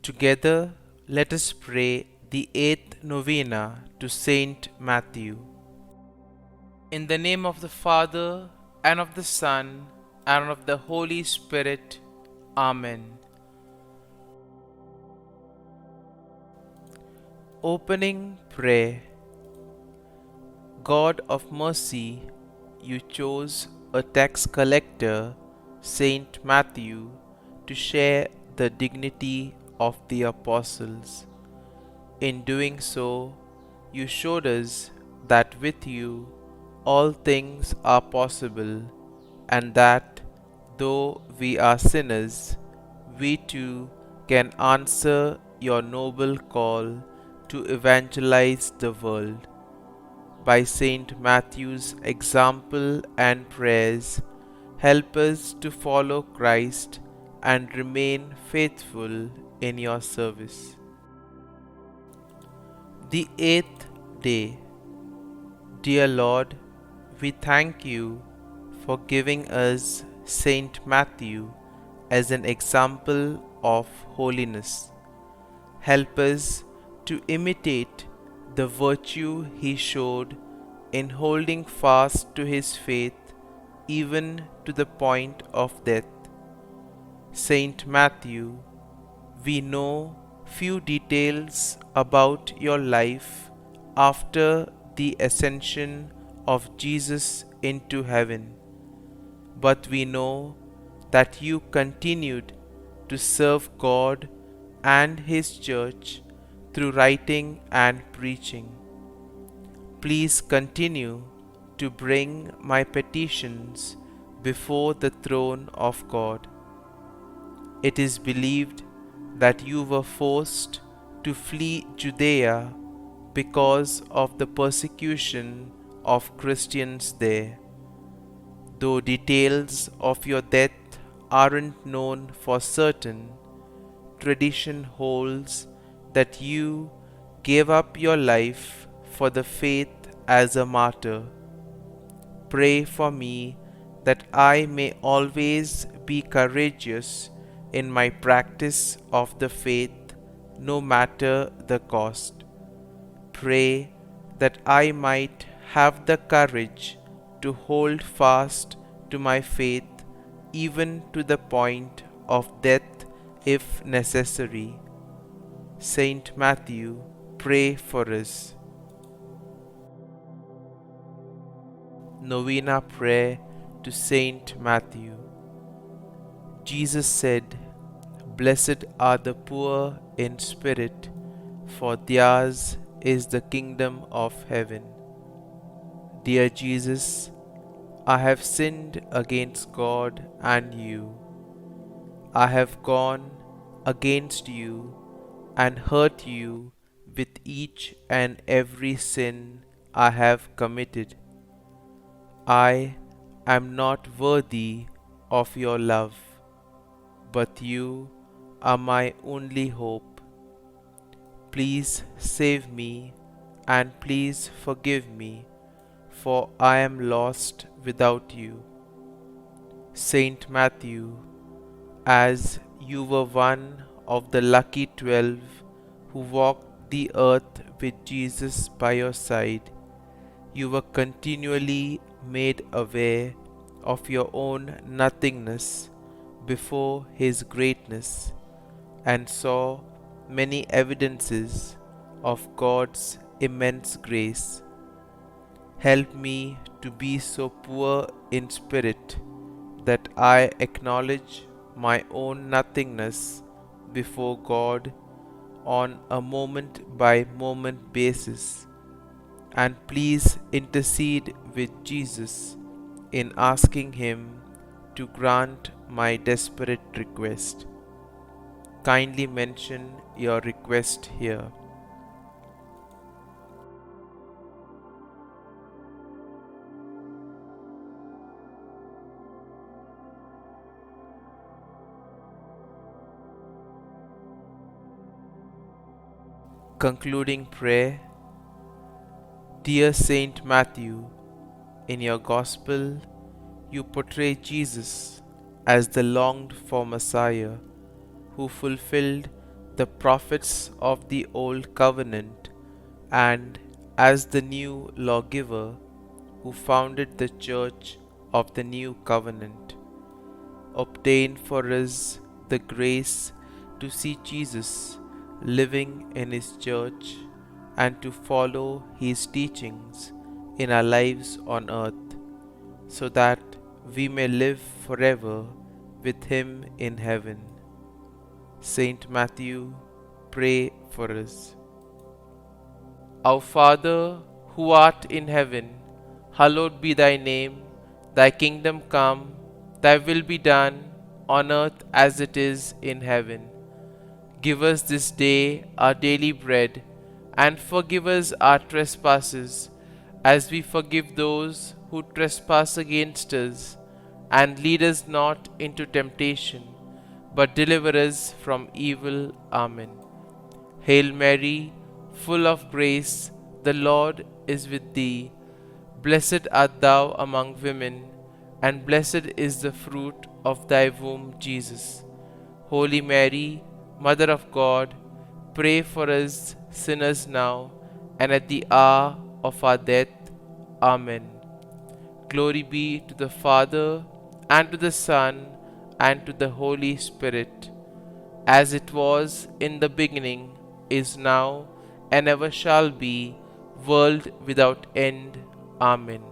Together, let us pray the eighth novena to Saint Matthew. In the name of the Father, and of the Son, and of the Holy Spirit. Amen. Opening Prayer. God of mercy, you chose a tax collector, Saint Matthew, to share the dignity of the apostles. In doing so, you showed us that with you all things are possible, and that though we are sinners, we too can answer your noble call to evangelize the world. By Saint Matthew's example and prayers, help us to follow Christ and remain faithful in your service. The eighth day. Dear Lord, we thank you for giving us Saint Matthew as an example of holiness. Help us to imitate the virtue he showed in holding fast to his faith even to the point of death. Saint Matthew, we know few details about your life after the ascension of Jesus into heaven, but we know that you continued to serve God and His Church through writing and preaching. Please continue to bring my petitions before the throne of God. It is believed that you were forced to flee Judea because of the persecution of Christians there. Though details of your death aren't known for certain, tradition holds that you gave up your life for the faith as a martyr. Pray for me that I may always be courageous in my practice of the faith, no matter the cost. Pray that I might have the courage to hold fast to my faith even to the point of death if necessary. Saint Matthew, pray for us. Novena Prayer to Saint Matthew. Jesus said, "Blessed are the poor in spirit, for theirs is the kingdom of heaven." Dear Jesus, I have sinned against God and you. I have gone against you and hurt you with each and every sin I have committed. I am not worthy of your love, but you are my only hope. Please save me and please forgive me, for I am lost without you. Saint Matthew, as you were one of the lucky 12 who walked the earth with Jesus by your side, you were continually made aware of your own nothingness before His greatness, and saw many evidences of God's immense grace. Help me to be so poor in spirit that I acknowledge my own nothingness before God on a moment by moment basis, and please intercede with Jesus in asking Him to grant my desperate request. Kindly mention your request here. Concluding Prayer. Dear Saint Matthew, in your Gospel, you portray Jesus as the longed for Messiah who fulfilled the prophets of the Old Covenant, and as the new lawgiver who founded the Church of the New Covenant, obtain for us the grace to see Jesus living in His Church and to follow His teachings in our lives on earth, so that we may live forever with Him in heaven. Saint Matthew, pray for us. Our Father, who art in heaven, hallowed be thy name. Thy kingdom come, thy will be done, on earth as it is in heaven. Give us this day our daily bread, and forgive us our trespasses, as we forgive those who trespass against us. And lead us not into temptation, but deliver us from evil. Amen. Hail Mary, full of grace, the Lord is with thee. Blessed art thou among women, and blessed is the fruit of thy womb, Jesus. Holy Mary, Mother of God, pray for us sinners now and at the hour of our death. Amen. Glory be to the Father, and to the Son, and to the Holy Spirit, as it was in the beginning, is now, and ever shall be, world without end. Amen.